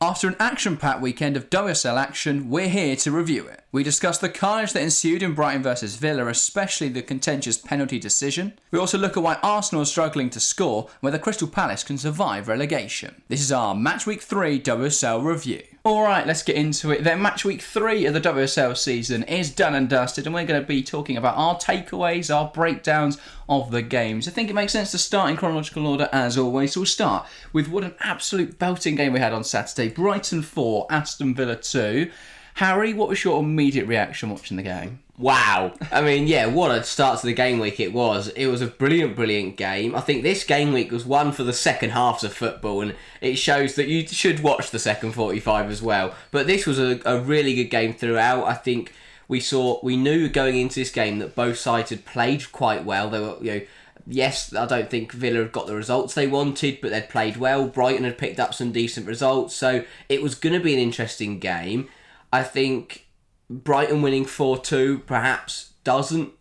After an action-packed weekend of WSL action, we're here to review it. We discuss the carnage that ensued in Brighton vs Villa, especially the contentious penalty decision. We also look at why Arsenal is struggling to score and whether Crystal Palace can survive relegation. This is our Match Week 3 WSL review. Alright, let's get into it then. Match Week 3 of the WSL season is done and dusted, and we're going to be talking about our takeaways, our breakdowns of the games. I think it makes sense to start in chronological order as always. So we'll start with what an absolute belting game we had on Saturday. Brighton 4, Aston Villa 2. Harry, what was your immediate reaction watching the game? Wow. I mean, yeah, what a start to the game week it was. It was a brilliant game. I think this game week was one for the second halves of football, and it shows that you should watch the second 45 as well. But this was a really good game throughout. I think we knew going into this game that both sides had played quite well. They were, yes, I don't think Villa had got the results they wanted, but they'd played well. Brighton had picked up some decent results, so it was going to be an interesting game. I think Brighton winning 4-2 perhaps doesn't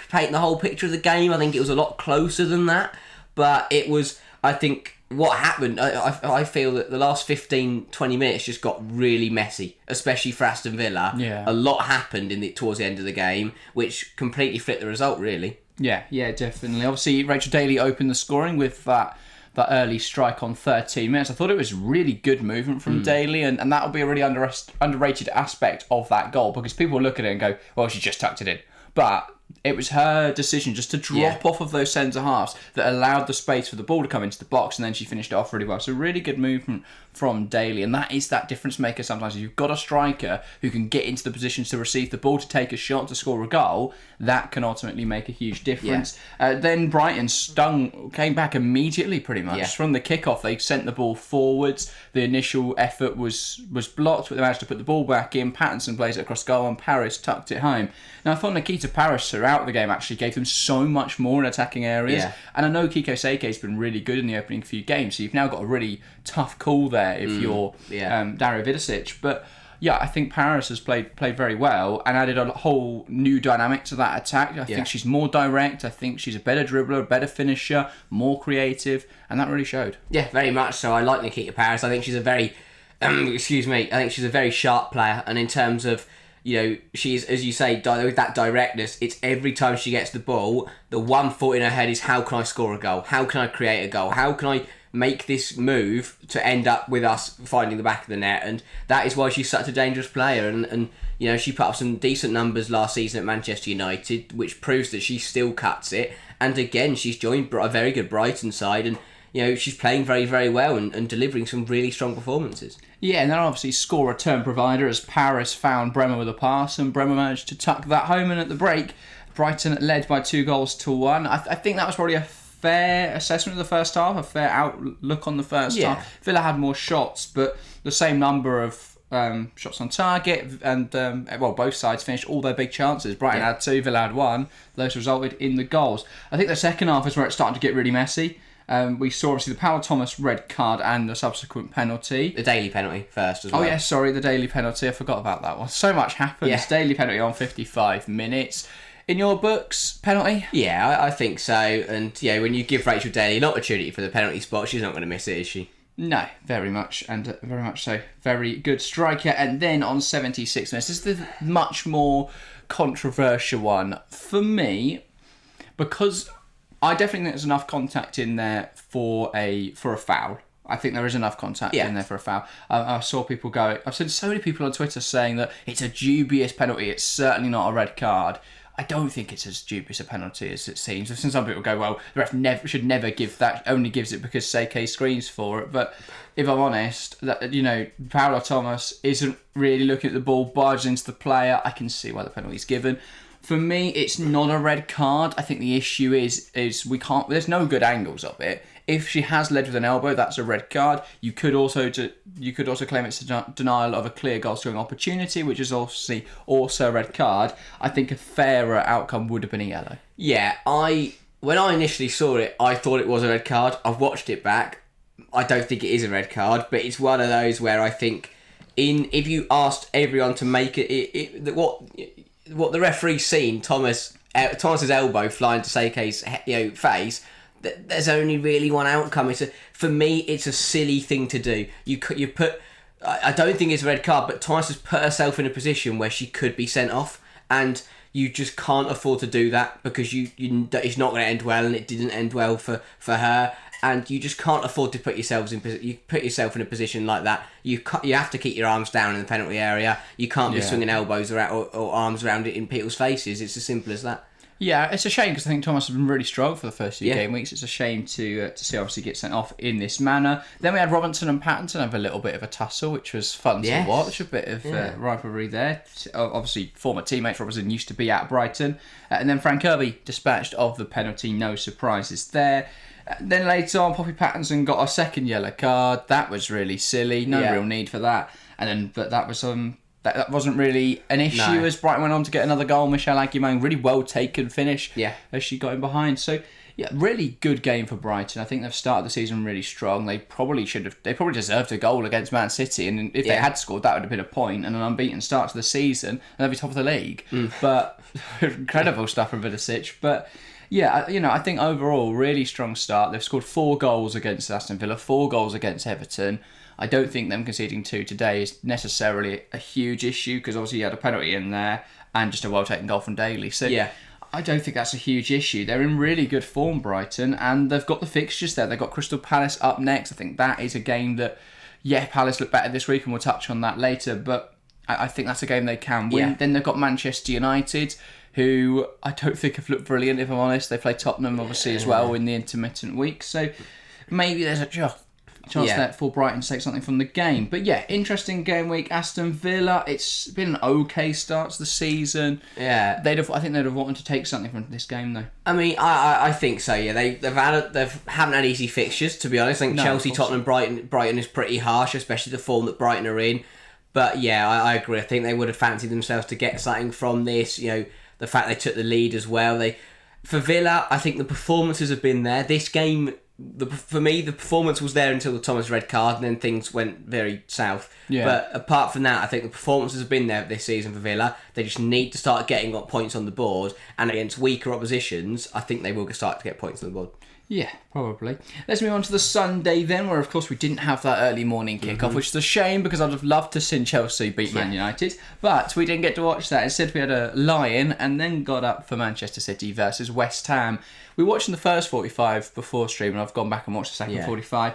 paint the whole picture of the game. I think it was a lot closer than that. But it was, I think, what happened, I feel that the last 15-20 minutes just got really messy, especially for Aston Villa. Yeah. A lot happened towards the end of the game, which completely flipped the result, really. Yeah, definitely. Obviously, Rachel Daly opened the scoring with that early strike on 13 minutes. I thought it was really good movement from Daly, and that'll be a really underrated aspect of that goal, because people look at it and go, well, she just tucked it in. But it was her decision just to drop off of those centre halves that allowed the space for the ball to come into the box, and then she finished it off really well. So really good movement from Daly, and that is that difference maker sometimes. If you've got a striker who can get into the positions to receive the ball, to take a shot, to score a goal, that can ultimately make a huge difference. Then Brighton came back immediately pretty much. Yeah. From the kickoff, they sent the ball forwards. The initial effort was blocked, but they managed to put the ball back in. Pattinson plays it across goal, and Paris tucked it home. Now, I thought Nikita Paris throughout the game actually gave them so much more in attacking areas. Yeah. And I know Kiko Seike's been really good in the opening few games, so you've now got a really tough call there if you're Dario Vidicic. But yeah, I think Paris has played very well and added a whole new dynamic to that attack. I think she's more direct. I think she's a better dribbler, a better finisher, more creative, and that really showed. Yeah, very much so. I like Nikita Paris. I think she's a very, I think she's a very sharp player. And in terms of, she's, as you say, with that directness, it's every time she gets the ball, the one thought in her head is, how can I score a goal? How can I create a goal? How can I make this move to end up with us finding the back of the net? And that is why she's such a dangerous player. And she put up some decent numbers last season at Manchester United, which proves that she still cuts it. And again, she's joined a very good Brighton side, and she's playing very, very well and delivering some really strong performances. Yeah, and then obviously score return provider, as Paris found Bremer with a pass, and Bremer managed to tuck that home. And at the break, Brighton led by 2-1. I think that was probably a fair assessment of the first half, a fair outlook on the first half. Villa had more shots, but the same number of shots on target, and both sides finished all their big chances. Brighton had 2, Villa had 1. Those resulted in the goals. I think the second half is where it started to get really messy. We saw obviously the Paolo Thomas red card and the subsequent penalty. The Daly penalty first as well. Oh yeah, sorry, the Daly penalty. I forgot about that one. So much happened. Yeah. Daly penalty on 55 minutes. In your books, penalty? Yeah, I think so. And when you give Rachel Daly an opportunity for the penalty spot, she's not going to miss it, is she? No, very much, and very much so. Very good striker. And then on 76 minutes, this is the much more controversial one for me, because I definitely think there's enough contact in there for a foul. I think there is enough contact in there for a foul. I saw people I've seen so many people on Twitter saying that it's a dubious penalty. It's certainly not a red card. I don't think it's as dubious a penalty as it seems. I've seen some people go, well, the ref should never give that, only gives it because Seike screams for it. But if I'm honest, Paolo Thomas isn't really looking at the ball, barges into the player. I can see why the penalty's given. For me, it's not a red card. I think the issue is there's no good angles of it. If she has led with an elbow, that's a red card. You could also claim it's a denial of a clear goal-scoring opportunity, which is obviously also a red card. I think a fairer outcome would have been a yellow. Yeah, when I initially saw it, I thought it was a red card. I've watched it back. I don't think it is a red card, but it's one of those where I think if you asked everyone to make what the referee's seen, Thomas's elbow flying to Seike's face, there's only really one outcome. For me, it's a silly thing to do. You put I don't think it's a red card, but Thomas has put herself in a position where she could be sent off, and you just can't afford to do that because it's not going to end well, and it didn't end well for her. And you just can't afford to put yourself in a position like that. You have to keep your arms down in the penalty area. You can't be swinging elbows around or arms around it in people's faces. It's as simple as that. Yeah, it's a shame because I think Thomas has been really strong for the first few game weeks. It's a shame to see obviously get sent off in this manner. Then we had Robinson and Pattinson have a little bit of a tussle, which was fun to watch. A bit of rivalry there. Obviously, former teammates. Robinson used to be at Brighton. And then Frank Kirby dispatched of the penalty. No surprises there. Then later on, Poppy Pattinson got a second yellow card. That was really silly. No real need for that. And then, but that was that wasn't really an issue as Brighton went on to get another goal. Michelle Aguimang, really well taken finish as she got in behind. So yeah, really good game for Brighton. I think they've started the season really strong. They probably deserved a goal against Man City, and if they had scored, that would have been a point and an unbeaten start to the season, and they'd be top of the league. But incredible stuff from Vidicic. But yeah, I think overall, really strong start. They've scored 4 goals against Aston Villa, 4 goals against Everton. I don't think them conceding 2 today is necessarily a huge issue because obviously you had a penalty in there and just a well-taken goal from Daly. So I don't think that's a huge issue. They're in really good form, Brighton, and they've got the fixtures there. They've got Crystal Palace up next. I think that is a game that, Palace look better this week, and we'll touch on that later, but I think that's a game they can win. Yeah. Then they've got Manchester United, who I don't think have looked brilliant, if I'm honest. They play Tottenham, obviously, as well in the intermittent week. So maybe there's a chance there for Brighton to take something from the game. But yeah, interesting game week. Aston Villa, it's been an okay start to the season. Yeah. I think they'd have wanted to take something from this game, though. I mean, I think so, yeah. They haven't had easy fixtures, to be honest. I think Chelsea, Tottenham, Brighton is pretty harsh, especially the form that Brighton are in. But yeah, I agree. I think they would have fancied themselves to get something from this. The fact they took the lead as well. For Villa, I think the performances have been there. This game, for me, the performance was there until the Thomas red card, and then things went very south. Yeah. But apart from that, I think the performances have been there this season for Villa. They just need to start getting points on the board, and against weaker oppositions, I think they will start to get points on the board. Yeah, probably. Let's move on to the Sunday then, where of course we didn't have that early morning kickoff, which is a shame because I'd have loved to see Chelsea beat Man United, but we didn't get to watch that. Instead, we had a lie-in and then got up for Manchester City versus West Ham. We watched in the first 45 before stream, and I've gone back and watched the second 45.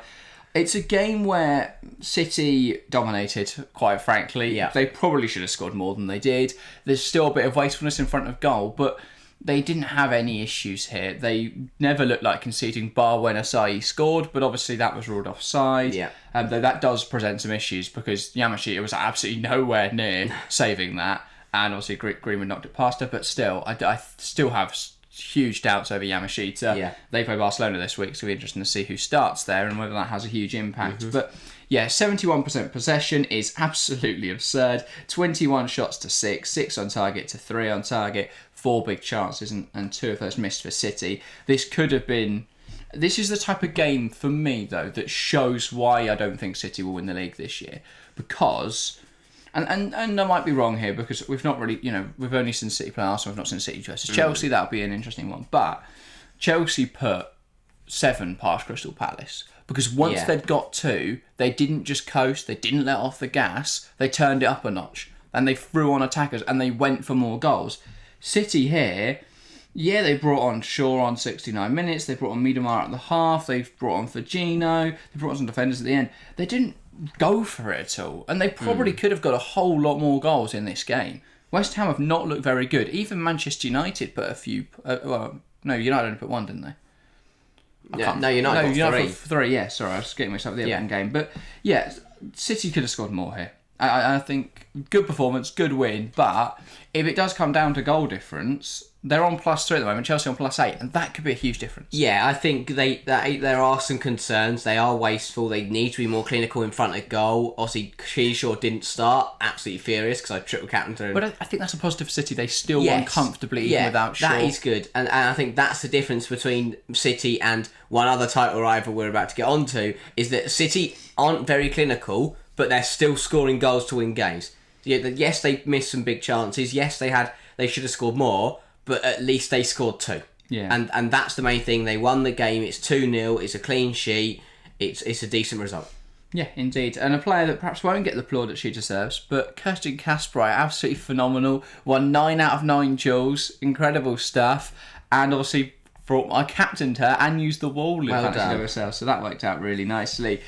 It's a game where City dominated, quite frankly. Yeah. They probably should have scored more than they did. There's still a bit of wastefulness in front of goal, but they didn't have any issues here. They never looked like conceding, bar when Asahi scored, but obviously that was ruled offside. Yeah. Though that does present some issues because Yamashita was absolutely nowhere near saving that, and obviously Greenwood knocked it past her. But still, I still have huge doubts over Yamashita. Yeah. They play Barcelona this week, so it'll be interesting to see who starts there and whether that has a huge impact. But yeah, 71% possession is absolutely absurd. 21 shots to 6 on target to 3 on target. 4 big chances and 2 of those missed for City. This is the type of game for me though that shows why I don't think City will win the league this year, because and I might be wrong here because we've not really, we've only seen City play Arsenal, we've not seen City versus Chelsea. That'll be an interesting one, but Chelsea put 7 past Crystal Palace because once they'd got 2, they didn't just coast, they didn't let off the gas, they turned it up a notch and they threw on attackers and they went for more goals. City here, they brought on Shaw on 69 minutes, they brought on Miedemar at the half, they brought on Firmino, they brought on some defenders at the end. They didn't go for it at all, and they probably could have got a whole lot more goals in this game. West Ham have not looked very good. Even Manchester United put a few... United only put 1, didn't they? United got 3. Sorry, I was getting myself the Everton game. But yeah, City could have scored more here. I think good performance, good win, but if it does come down to goal difference, they're on +3 at the moment, Chelsea on +8, and that could be a huge difference. Yeah, I think there are some concerns. They are wasteful. They need to be more clinical in front of goal. Obviously, Keyshaw didn't start. Absolutely furious because I triple captained him. But I think that's a positive for City. They still won comfortably even without Shaw. That is good. And I think that's the difference between City and one other title rival we're about to get onto, is that City aren't very clinical, but they're still scoring goals to win games. Yes, they missed some big chances. Yes, they should have scored more, but at least they scored 2. Yeah. And that's the main thing. They won the game. It's 2-0. It's a clean sheet. It's a decent result. Yeah, indeed. And a player that perhaps won't get the plaudit she deserves, but Kirsten Kasper, absolutely phenomenal. Won 9 out of 9 duels. Incredible stuff. And obviously I captained her and used the wall in Fantasy WSL, so that worked out really nicely.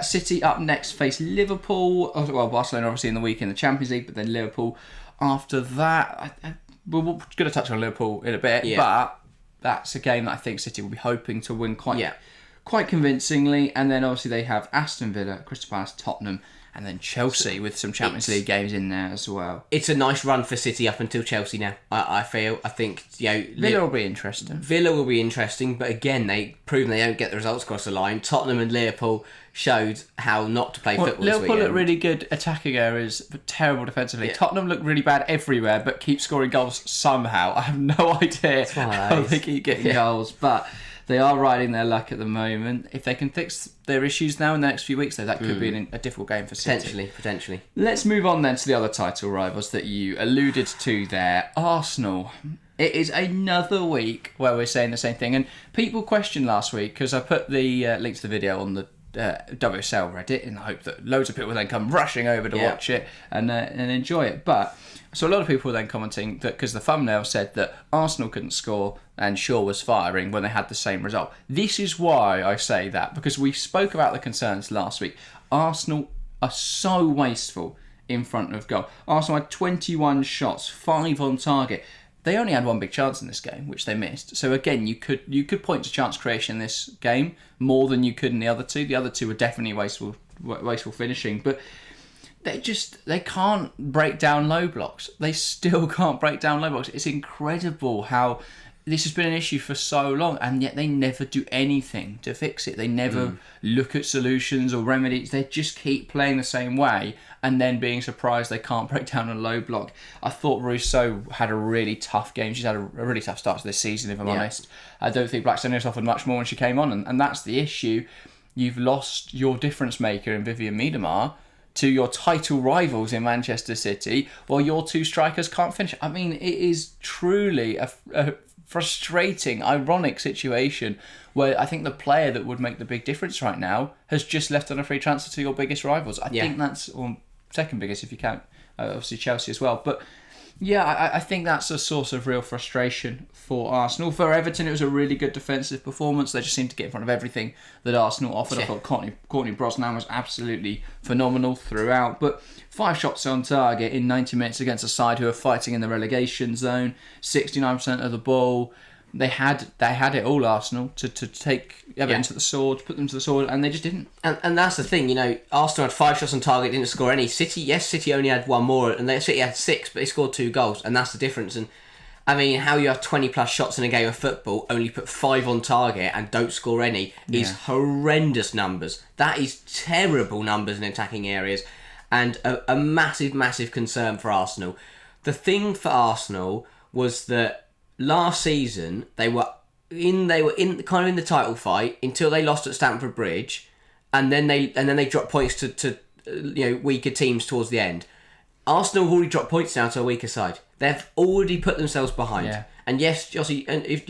City up next face Liverpool. Well, Barcelona obviously in the week in the Champions League, but then Liverpool after that. We're going to touch on Liverpool in a bit, but that's a game that I think City will be hoping to win quite convincingly. And then obviously they have Aston Villa, Crystal Palace, Tottenham, and then Chelsea with some Champions League games in there as well. It's a nice run for City up until Chelsea now. I think Villa will be interesting. Villa will be interesting, but again, they've proven they don't get the results across the line. Tottenham and Liverpool showed how not to play football. Liverpool look really good attacking areas, but terrible defensively. Yeah. Tottenham look really bad everywhere, but keep scoring goals somehow. I have no idea how they keep getting goals, but they are riding their luck at the moment. If they can fix their issues now in the next few weeks, though, that could be a difficult game for City. Potentially. Let's move on then to the other title rivals that you alluded to there. Arsenal. It is another week where we're saying the same thing. And people questioned last week, because I put the link to the video on the WSL Reddit in the hope that loads of people will then come rushing over to watch it and enjoy it. But so a lot of people were then commenting that because the thumbnail said that Arsenal couldn't score and Shaw was firing when they had the same result. This is why I say that, because we spoke about the concerns last week. Arsenal are so wasteful in front of goal. Arsenal had 21 shots, 5 on target. They only had one big chance in this game, which they missed. So again, you could point to chance creation in this game more than you could in the other two. The other two were definitely wasteful finishing, but they can't break down low blocks. They still can't break down low blocks. It's incredible how this has been an issue for so long, and yet they never do anything to fix it. They never look at solutions or remedies. They just keep playing the same way and then being surprised they can't break down a low block. I thought Rousseau had a really tough game. She's had a really tough start to this season, if I'm honest. I don't think Blackstone has offered much more when she came on, and that's the issue. You've lost your difference maker in Vivian Miedemar to your title rivals in Manchester City, while your two strikers can't finish. I mean, it is truly a frustrating, ironic situation where I think the player that would make the big difference right now has just left on a free transfer to your biggest rivals. I think that's second biggest if you count, obviously Chelsea as well. But yeah, I think that's a source of real frustration for Arsenal. For Everton, it was a really good defensive performance. They just seemed to get in front of everything that Arsenal offered. I thought Courtney Brosnan was absolutely phenomenal throughout. But 5 shots on target in 90 minutes against a side who are fighting in the relegation zone. 69% of the ball. They had it all, Arsenal, to take Everton to the sword, put them to the sword, and they just didn't. And that's the thing, Arsenal had 5 shots on target, didn't score any. City only had 1 more, and City had 6, but they scored 2 goals, and that's the difference. And I mean, how you have 20 plus shots in a game of football, only put 5 on target and don't score any is horrendous numbers. That is terrible numbers in attacking areas, and a massive, massive concern for Arsenal. The thing for Arsenal was that last season they were in the title fight until they lost at Stamford Bridge, and then they dropped points to weaker teams towards the end. Arsenal have already dropped points now to a weaker side. They've already put themselves behind. Yeah. And yes, Chelsea, and if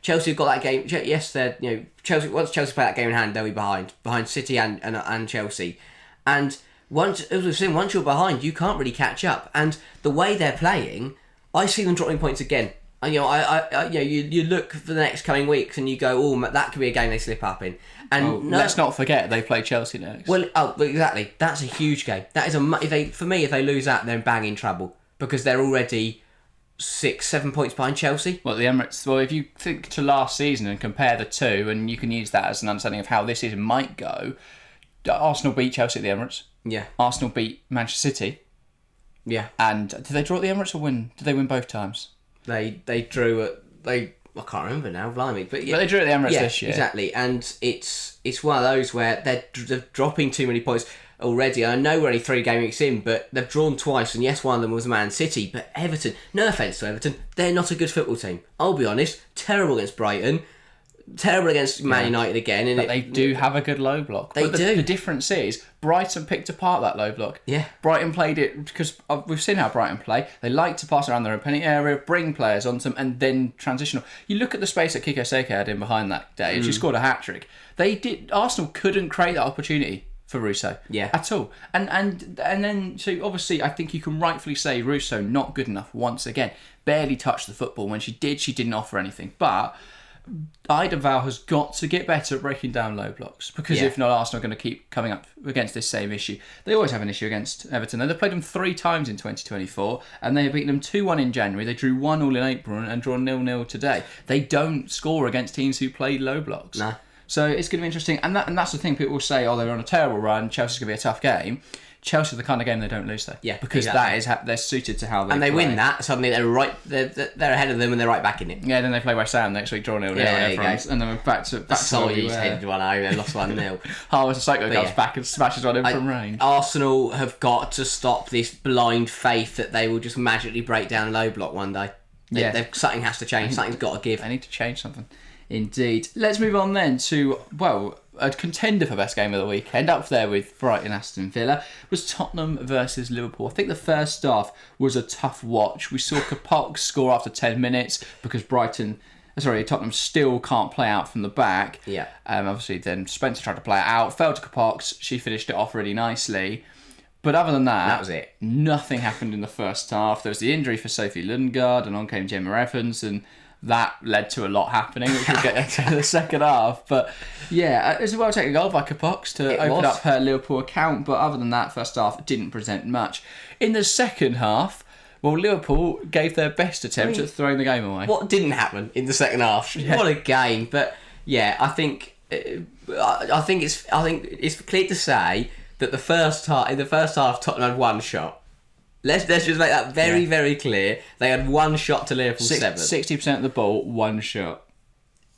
Chelsea have got that game, yes, they're Chelsea. Once Chelsea play that game in hand, they'll be behind City and Chelsea. And once, as we've seen, once you're behind, you can't really catch up. And the way they're playing, I see them dropping points again. And you look for the next coming weeks and you go, oh, that could be a game they slip up in. And let's not forget they play Chelsea next. Well, exactly. That's a huge game. That is if they lose that, they're bang in trouble because they're already 6-7 points behind Chelsea. Well, the Emirates. Well, if you think to last season and compare the two, and you can use that as an understanding of how this season might go. Arsenal beat Chelsea at the Emirates. Yeah. Arsenal beat Manchester City. Yeah. And did they draw at the Emirates or win? Did they win both times? They drew at I can't remember now, blimey, but they drew at the Emirates this year. Exactly, and it's one of those where they're dropping too many points already. I know we're only 3 game weeks in, but they've drawn twice, and yes, one of them was Man City, but Everton. No offence to Everton, they're not a good football team. I'll be honest, terrible against Brighton. Terrible against Man United again. But they do have a good low block. They do. The difference is Brighton picked apart that low block. Yeah. Brighton played it because we've seen how Brighton play. They like to pass around their own penalty area, bring players onto them, and then transitional. You look at the space that Kiko Seke had in behind that day, and she scored a hat-trick. Arsenal couldn't create that opportunity for Russo. Yeah. At all. And then, so obviously, I think you can rightfully say Russo not good enough once again. Barely touched the football. When she did, she didn't offer anything. But Ida Val has got to get better at breaking down low blocks, because if not, Arsenal are going to keep coming up against this same issue. They always have an issue against Everton. They've played them 3 times in 2024, and they have beaten them 2-1 in January. They drew 1-1 in April and drawn 0-0 today. They don't score against teams who play low blocks. No. So it's going to be interesting. And that's the thing. People will say, they're on a terrible run. Chelsea's going to be a tough game. Chelsea's the kind of game they don't lose, though. Yeah, because exactly. that is they're suited to how they and they play. win that. Suddenly they're ahead of them and they're right back in it. Yeah, then they play West Ham next week, draw 0-0, and then we're back to Solly's headed one home, they lost 1-0. Harvest Psycho comes back and smashes one in from range. Arsenal have got to stop this blind faith that they will just magically break down a low block one day. Something has to change. Something's got to give. I need to change something. Indeed. Let's move on then to, a contender for best game of the weekend, up there with Brighton Aston Villa, was Tottenham versus Liverpool. I think the first half was a tough watch. We saw Kapok score after 10 minutes because Tottenham still can't play out from the back. Yeah. Obviously, then Spencer tried to play it out, fell to Kapok's. She finished it off really nicely. But other than that was it. Nothing happened in the first half. There was the injury for Sophie Lundgaard, and on came Gemma Evans, and that led to a lot happening, which we'll get into the second half. But yeah, it was a well-taken goal by Kapox to open up her Liverpool account. But other than that, first half didn't present much. In the second half, Liverpool gave their best attempt at throwing the game away. What didn't happen in the second half? Yeah. What a game! But yeah, I think it's clear to say that in the first half, Tottenham had one shot. Let's just make that very clear. They had one shot to Liverpool's 7. 60% of the ball, one shot.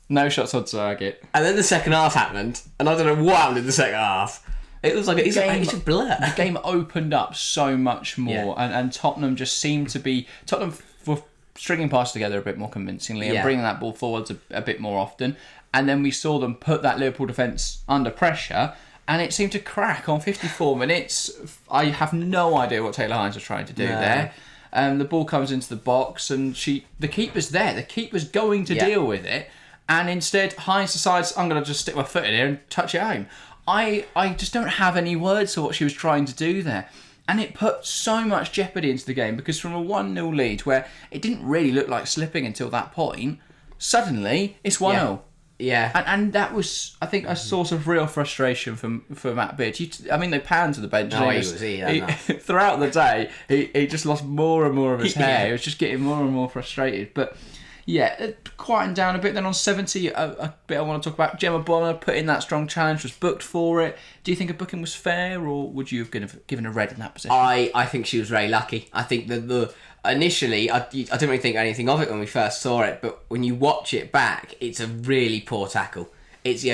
No shots on target. And then the second half happened, and I don't know what happened in the second half. It was like it's a blur. The game opened up so much more, and Tottenham just seemed to be... Tottenham were stringing passes together a bit more convincingly and bringing that ball forwards a bit more often. And then we saw them put that Liverpool defence under pressure, and it seemed to crack on 54 minutes. I have no idea what Taylor Hines was trying to do there. The ball comes into the box, and the keeper's there. The keeper's going to deal with it, and instead Hines decides, I'm going to just stick my foot in here and touch it home. I just don't have any words for what she was trying to do there. And it put so much jeopardy into the game, because from a 1-0 lead, where it didn't really look like slipping until that point, suddenly it's 1-0. Yeah. And that was, I think, a source of real frustration for Matt Beard. They panned to the bench. Throughout the day, he just lost more and more of his hair. He was just getting more and more frustrated. But yeah, it quietened down a bit. Then on 70, a bit I want to talk about. Gemma Bonner put in that strong challenge, was booked for it. Do you think a booking was fair, or would you have given a red in that position? I think she was very lucky. I think that initially, I didn't really think anything of it when we first saw it, but when you watch it back, it's a really poor tackle. It's,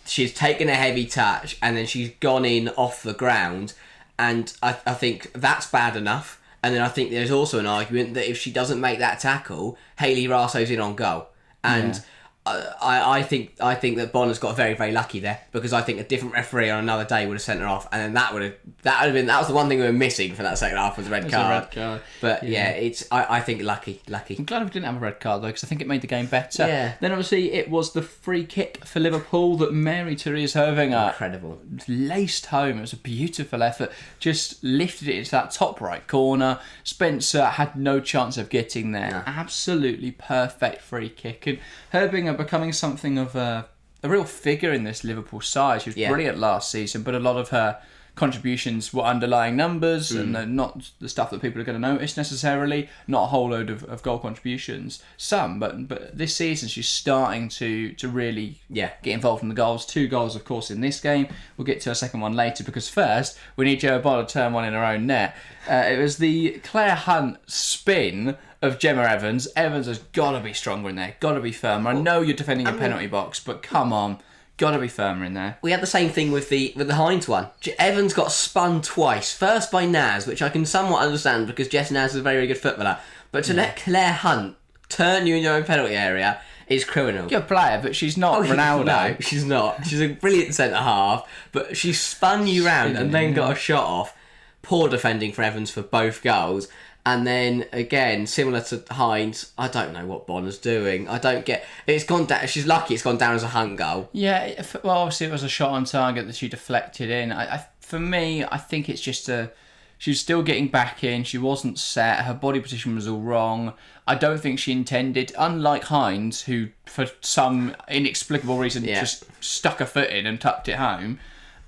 she's taken a heavy touch and then she's gone in off the ground, and I think that's bad enough. And then I think there's also an argument that if she doesn't make that tackle, Hayley Rasso's in on goal. And I think that Bonner's got very, very lucky there, because I think a different referee on another day would have sent her off, and then that would have been, that was the one thing we were missing for that second half, was a red card. But it's I think lucky. I'm glad we didn't have a red card though, because I think it made the game better. Yeah. Then obviously it was the free kick for Liverpool that Mary-Therese Höbinger incredible laced home. It was a beautiful effort. Just lifted it into that top right corner. Spencer had no chance of getting there. No. Absolutely perfect free kick, and Höbinger becoming something of a real figure in this Liverpool side. She was brilliant last season, but a lot of her contributions were underlying numbers and not the stuff that people are going to notice necessarily. Not a whole load of goal contributions. Some, but this season she's starting to really get involved in the goals. 2 goals, of course, in this game. We'll get to a second one later, because first we need Joe Bonner to turn one in her own net. It was the Claire Hunt spin of Gemma Evans. Evans has got to be stronger in there, got to be firmer. I know you're defending your penalty box, but come on, got to be firmer in there. We had the same thing with the Hines one. Evans got spun twice. First by Naz, which I can somewhat understand, because Jess Naz is a very, very good footballer. But to let Claire Hunt turn you in your own penalty area is criminal. Good player, but she's not Ronaldo. No, she's not. She's a brilliant centre half, but she spun you round and then got a shot off. Poor defending for Evans for both goals. And then again, similar to Hines, I don't know what Bonner's doing. I don't get. It's gone down. She's lucky. It's gone down as a Hunt goal. Yeah. Well, obviously it was a shot on target that she deflected in. I for me, I think it's just she was still getting back in. She wasn't set. Her body position was all wrong. I don't think she intended, unlike Hines, who for some inexplicable reason just stuck her foot in and tucked it home.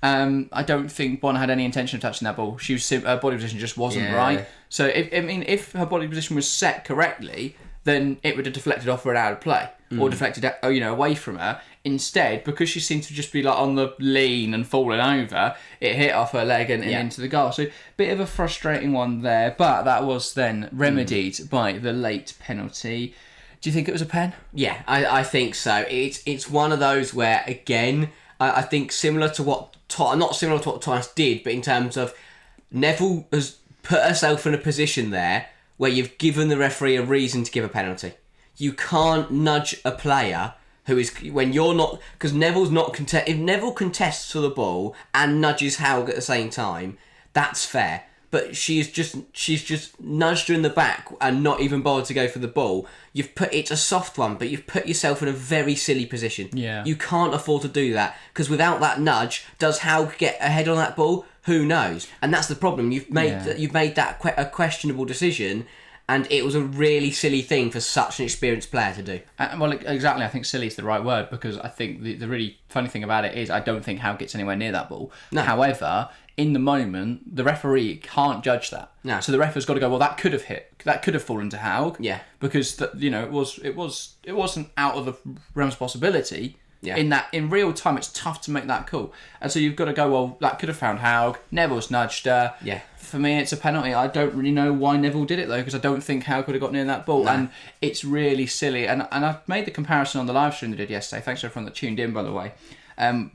I don't think Bonner had any intention of touching that ball. Her body position just wasn't right. So if her body position was set correctly, then it would have deflected off her and out of play, or deflected away from her. Instead, because she seemed to just be like on the lean and falling over, it hit off her leg and into the goal. So bit of a frustrating one there, but that was then remedied by the late penalty. Do you think it was a pen? Yeah, I think so. It's one of those where, again, I think similar to what not similar to what Thomas did, but in terms of Neville has put herself in a position there where you've given the referee a reason to give a penalty. You can't nudge a player who is, when you're not, because Neville's not if Neville contests for the ball and nudges Haug at the same time, that's fair. But she's just nudged her in the back and not even bothered to go for the ball. It's a soft one, but you've put yourself in a very silly position. Yeah. You can't afford to do that, because without that nudge, does Haug get ahead on that ball? Who knows? And that's the problem. You've made that a questionable decision, and it was a really silly thing for such an experienced player to do. Well, exactly. I think silly is the right word, because I think the really funny thing about it is I don't think Haug gets anywhere near that ball. No. However, in the moment, the referee can't judge that. No. So the ref has got to go, well, that could have hit. That could have fallen to Haug. Yeah. Because it wasn't out of the realms of possibility. Yeah. In real time, it's tough to make that call. And so you've got to go, well, that could have found Haug. Neville's nudged her. Yeah. For me, it's a penalty. I don't really know why Neville did it, though, because I don't think Haug would have got near that ball. No. And it's really silly. And I made the comparison on the live stream they did yesterday. Thanks to everyone that tuned in, by the way.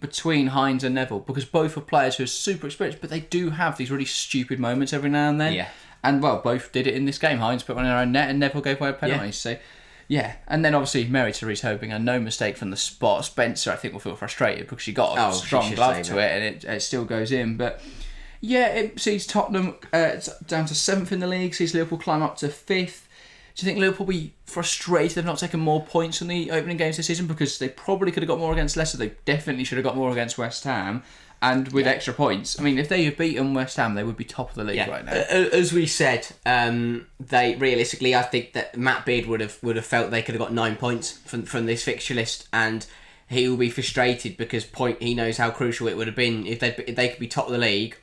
Between Hines and Neville, because both are players who are super experienced, but they do have these really stupid moments every now and then. Yeah. And, well, both did it in this game. Hines put one in her own net and Neville gave away a penalty. Yeah. So, yeah. And then, obviously, Mary-Therese Höbinger, no mistake from the spot. Spencer, I think, will feel frustrated because she got a strong glove to it and it still goes in. But, yeah, it sees Tottenham down to 7th in the league, sees Liverpool climb up to 5th. Do you think Liverpool will be frustrated they've not taken more points from the opening games this season? Because they probably could have got more against Leicester. They definitely should have got more against West Ham. And with extra points. I mean, if they had beaten West Ham, they would be top of the league right now. As we said, they realistically, I think that Matt Beard would have felt they could have got 9 points from this fixture list, and he will be frustrated because he knows how crucial it would have been if they could be top of the league,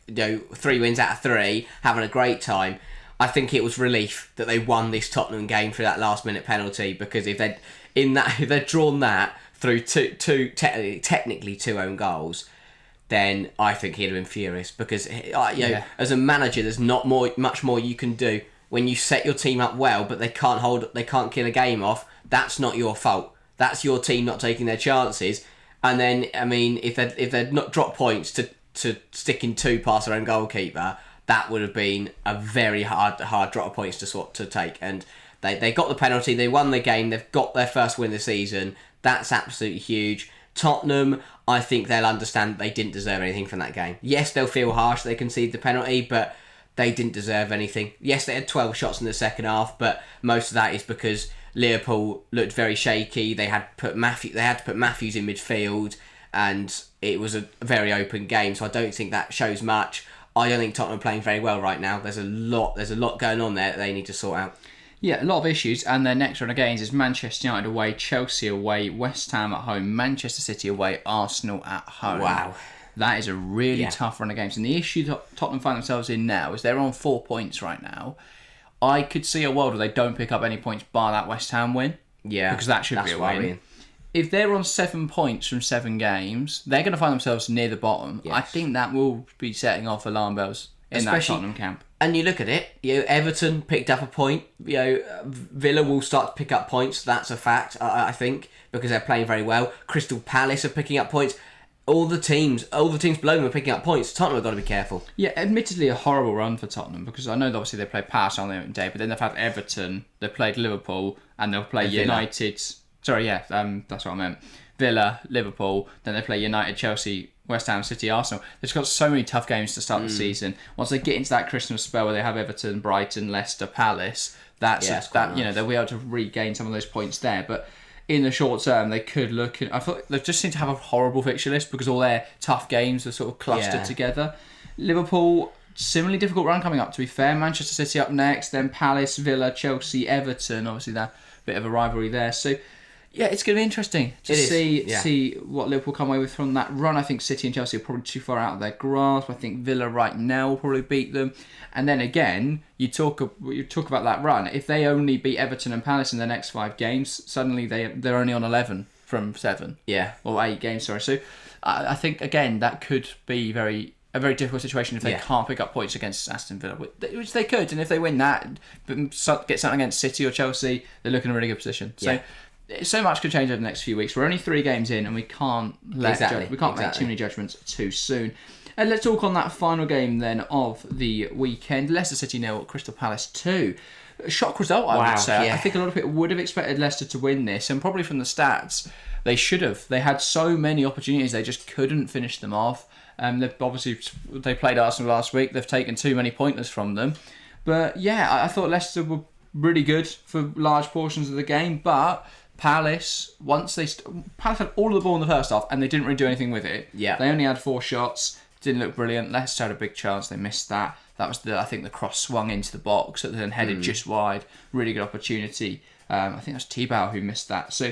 3 wins out of 3, having a great time. I think it was relief that they won this Tottenham game through that last-minute penalty, because if they'd drawn that through technically 2 own goals, then I think he'd have been furious, because as a manager, there's not much more you can do when you set your team up well, but they can't kill a game off. That's not your fault. That's your team not taking their chances. And then, I mean, if they'd not dropped points to stick in 2 past their own goalkeeper, that would have been a very hard drop of points to take. And they got the penalty, they won the game, they've got their first win of the season. That's absolutely huge. Tottenham, I think they'll understand they didn't deserve anything from that game. Yes, they'll feel harsh they conceded the penalty, but they didn't deserve anything. Yes, they had 12 shots in the second half, but most of that is because Liverpool looked very shaky. They had to put Matthews in midfield, and it was a very open game. So I don't think that shows much. I don't think Tottenham are playing very well right now. There's a lot going on there that they need to sort out. Yeah, a lot of issues, and their next run of games is Manchester United away, Chelsea away, West Ham at home, Manchester City away, Arsenal at home. Wow. That is a really tough run of games. And the issue that Tottenham find themselves in now is they're on 4 points right now. I could see a world where they don't pick up any points bar that West Ham win. Yeah. Because that should be a win. If they're on 7 points from 7 games, they're going to find themselves near the bottom. Yes. I think that will be setting off alarm bells in that Tottenham camp. And you look at it, Everton picked up a point. Villa will start to pick up points. That's a fact, I think, because they're playing very well. Crystal Palace are picking up points. All the teams below them are picking up points. Tottenham have got to be careful. Yeah, admittedly a horrible run for Tottenham, because I know that obviously they played Palace on the day, but then they've had Everton, they played Liverpool, and they'll play United. Sorry, that's what I meant. Villa, Liverpool, then they play United, Chelsea, West Ham, City, Arsenal. They've got so many tough games to start the season. Once they get into that Christmas spell where they have Everton, Brighton, Leicester, Palace, they'll be able to regain some of those points there. But in the short term, they could look. I thought they just seem to have a horrible fixture list because all their tough games are sort of clustered together. Liverpool, similarly difficult run coming up, to be fair. Manchester City up next, then Palace, Villa, Chelsea, Everton. Obviously, that bit of a rivalry there. So, yeah, it's going to be interesting to see what Liverpool come away with from that run. I think City and Chelsea are probably too far out of their grasp. I think Villa right now will probably beat them. And then again, you talk about that run. If they only beat Everton and Palace in their next 5 games, suddenly they're only on 11 from 7. Yeah. Or 8 games, sorry. So I think, again, that could be a very difficult situation if they can't pick up points against Aston Villa, which they could. And if they win that, get something against City or Chelsea, they're looking in a really good position. So much could change over the next few weeks. We're only 3 games in, and we can't make too many judgments too soon. And let's talk on that final game then of the weekend. Leicester City 0, Crystal Palace 2. Shock result, I would say. Yeah. I think a lot of people would have expected Leicester to win this, and probably from the stats, they should have. They had so many opportunities, they just couldn't finish them off. They played Arsenal last week. They've taken too many pointers from them. But yeah, I thought Leicester were really good for large portions of the game, but Palace, Palace had all of the ball in the first half and they didn't really do anything with it. Yeah. They only had 4 shots, didn't look brilliant. Leicester had a big chance, they missed that. That was I think the cross swung into the box that then headed just wide. Really good opportunity. I think that's Tebow who missed that. So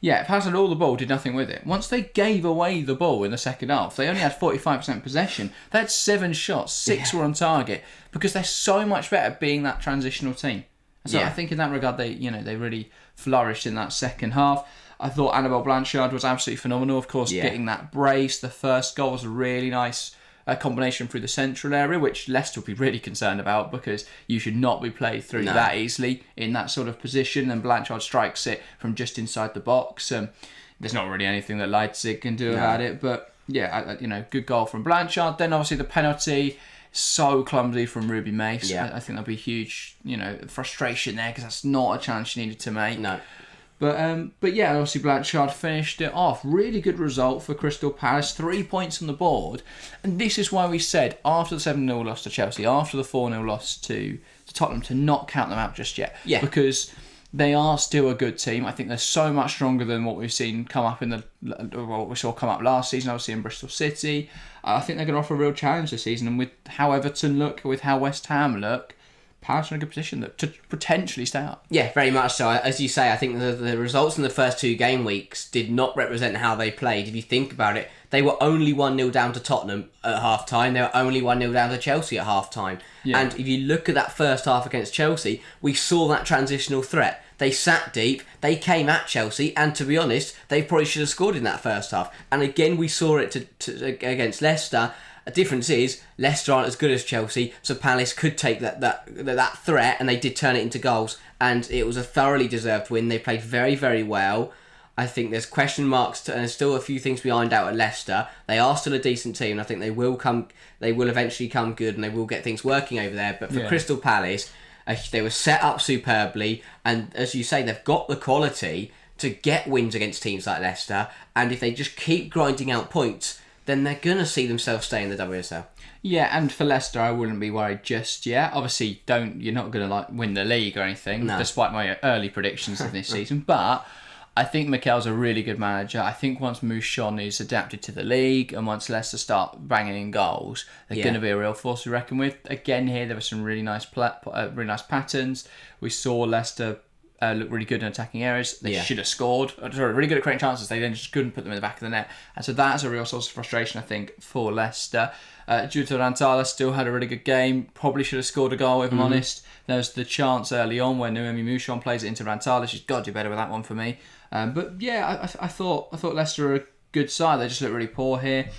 yeah, Palace had all the ball, did nothing with it. Once they gave away the ball in the second half, they only had 45% possession. They had 7 shots, 6 were on target, because they're so much better being that transitional team. So I think in that regard, they really flourished in that second half. I thought Annabelle Blanchard was absolutely phenomenal. Of course, getting that brace, the first goal was a really nice combination through the central area, which Leicester will be really concerned about, because you should not be played through that easily in that sort of position. And Blanchard strikes it from just inside the box. There's not really anything that Leipzig can do about it, but yeah, good goal from Blanchard. Then obviously the penalty. So clumsy from Ruby Mace. I think there'll be huge, frustration there, because that's not a challenge she needed to make. No. But yeah, obviously Blanchard finished it off. Really good result for Crystal Palace. 3 points on the board. And this is why we said, after the 7-0 loss to Chelsea, after the 4-0 loss to Tottenham, to not count them out just yet. Yeah. Because they are still a good team. I think they're so much stronger than what we've seen come up what we saw come up last season, obviously in Bristol City. I think they're going to offer a real challenge this season. And with how Everton look, with how West Ham look, Palace are in a good position to potentially stay up. Yeah, very much so. As you say, I think the results in the first 2 game weeks did not represent how they played. If you think about it, they were only 1-0 down to Tottenham at half time. They were only 1-0 down to Chelsea at half time. Yeah. And if you look at that first half against Chelsea, we saw that transitional threat. They sat deep, they came at Chelsea, and to be honest, they probably should have scored in that first half. And again, we saw it against Leicester. The difference is, Leicester aren't as good as Chelsea, so Palace could take that threat, and they did turn it into goals. And it was a thoroughly deserved win. They played very, very well. I think there's question marks and there's still a few things behind out at Leicester. They are still a decent team, and I think they will eventually come good, and they will get things working over there. But for Crystal Palace, they were set up superbly, and as you say, they've got the quality to get wins against teams like Leicester, and if they just keep grinding out points, then they're going to see themselves stay in the WSL. Yeah, and for Leicester, I wouldn't be worried just yet. Obviously, you're not going to win the league or anything, despite my early predictions of this season, but I think Mikel's a really good manager. I think once Mouchon is adapted to the league, and once Leicester start banging in goals, they're going to be a real force to reckon with. Again, here there were some really nice patterns. We saw Leicester look really good in attacking areas. They should have scored. Really good at creating chances. They then just couldn't put them in the back of the net. And so that's a real source of frustration, I think, for Leicester. Jutta Rantala still had a really good game. Probably should have scored a goal, if I'm honest. There was the chance early on where Noemi Mouchon plays it into Rantala. She's got to do better with that one for me. But yeah, I thought Leicester are a good side. They just look really poor here.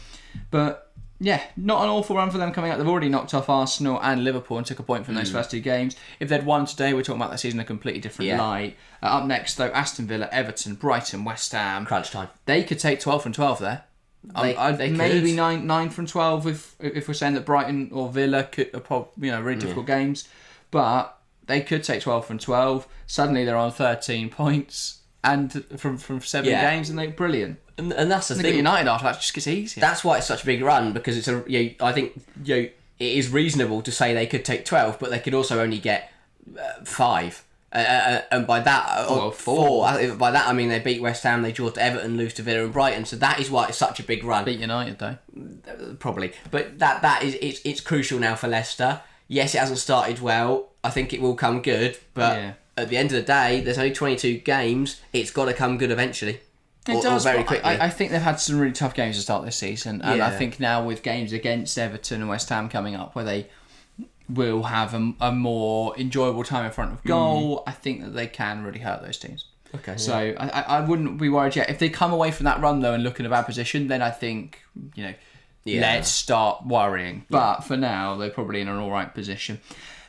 But yeah, not an awful run for them coming out. They've already knocked off Arsenal and Liverpool and took a point from those first 2 games. If they'd won today, we're talking about that season in a completely different light. Up next, though, Aston Villa, Everton, Brighton, West Ham. Crunch time. They could take 12 from 12 there. They maybe 9 from 12 if we're saying that Brighton or Villa are really difficult games. But they could take 12 from 12. Suddenly they're on 13 points and from 7 games, and they're brilliant. And that's the thing. thing. United after that just gets easier. That's why it's such a big run, because it's I think it is reasonable to say they could take 12, but they could also only get 5. And by that, four. By that I mean they beat West Ham, they draw to Everton, lose to Villa and Brighton. So that is why it's such a big run. Beat United though. Probably, but that is it's crucial now for Leicester. Yes, it hasn't started well. I think it will come good, but at the end of the day, there's only 22 games. It's got to come good eventually. It does very quickly. I think they've had some really tough games to start this season, and I think now with games against Everton and West Ham coming up, where they will have a more enjoyable time in front of goal, I think that they can really hurt those teams. Okay. So I wouldn't be worried yet. If they come away from that run though and look in a bad position, then I think let's start worrying. But for now, they're probably in an all right position.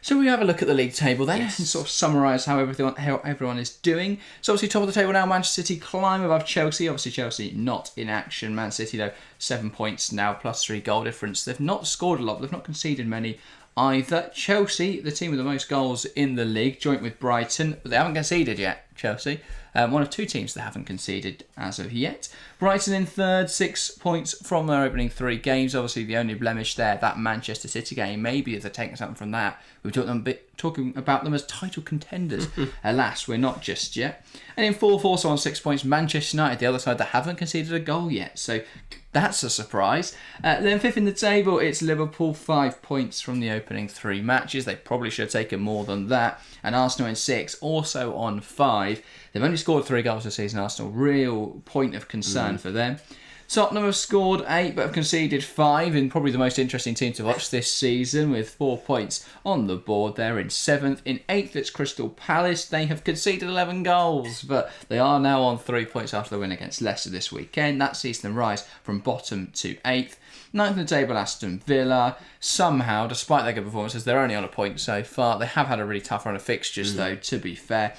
So we have a look at the league table then and sort of summarise how everyone is doing. So obviously top of the table now, Manchester City climb above Chelsea. Obviously Chelsea not in action. Man City though, 7 points now, +3 goal difference. They've not scored a lot. They've not conceded many either. Chelsea, the team with the most goals in the league, joint with Brighton, but they haven't conceded yet, Chelsea. One of two teams that haven't conceded as of yet. Brighton in third, 6 points from their opening 3 games. Obviously, the only blemish there, that Manchester City game. Maybe if they're taking something from that, we're talking about them as title contenders. Alas, we're not just yet. And in fourth, also on 6 points, Manchester United, the other side that haven't conceded a goal yet. So that's a surprise. Then fifth in the table, it's Liverpool, 5 points from the opening 3 matches. They probably should have taken more than that. And Arsenal in 6, also on 5. They've only scored 3 goals this season, Arsenal. Real point of concern for them. Tottenham have scored 8 but have conceded 5 in probably the most interesting team to watch this season with 4 points on the board. They're in 7th. In 8th it's Crystal Palace. They have conceded 11 goals but they are now on 3 points after the win against Leicester this weekend. That sees them rise from bottom to 8th. 9th in the table, Aston Villa. Somehow, despite their good performances, they're only on a point so far. They have had a really tough run of fixtures though, to be fair.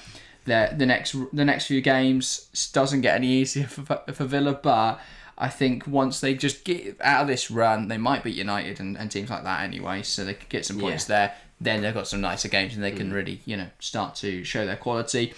The next few games doesn't get any easier for Villa, but I think once they just get out of this run, they might beat United and teams like that anyway, so they could get some points there. Then they've got some nicer games and they can really, start to show their quality.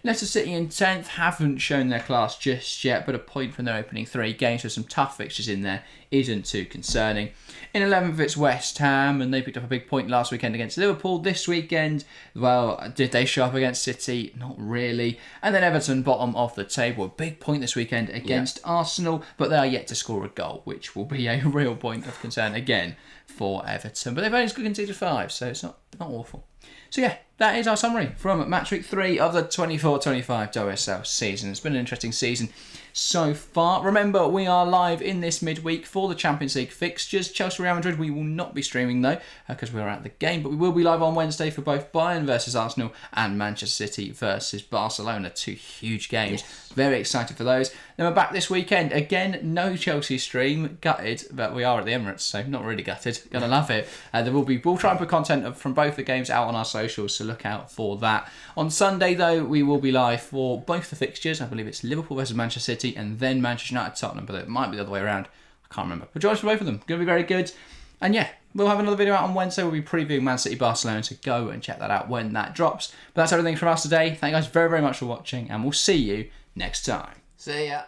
Leicester City in 10th haven't shown their class just yet, but a point from their opening 3 games with some tough fixtures in there isn't too concerning. In 11th it's West Ham, and they picked up a big point last weekend against Liverpool. This weekend, well, did they show up against City? Not really. And then Everton, bottom of the table. A big point this weekend against Arsenal, but they are yet to score a goal, which will be a real point of concern again for Everton. But they've only conceded 5, so it's not awful. So yeah, that is our summary from Matchweek 3 of the 24-25 WSL season. It's been an interesting season so far. Remember, we are live in this midweek for the Champions League fixtures. Chelsea Real Madrid, we will not be streaming though, because we're at the game, but we will be live on Wednesday for both Bayern versus Arsenal and Manchester City versus Barcelona. 2 huge games. Yes. Very excited for those. Then we're back this weekend. Again, no Chelsea stream. Gutted, but we are at the Emirates, so not really gutted. Gonna love it. We'll try and put content from both the games out on our socials, so look out for that. On Sunday though, we will be live for both the fixtures. I believe it's Liverpool versus Manchester City and then Manchester United Tottenham, but it might be the other way around. I can't remember. But join us for both of them. Going to be very good. And yeah, we'll have another video out on Wednesday. We'll be previewing Man City Barcelona, so go and check that out when that drops. But that's everything from us today. Thank you guys very, very much for watching, and we'll see you next time. See ya.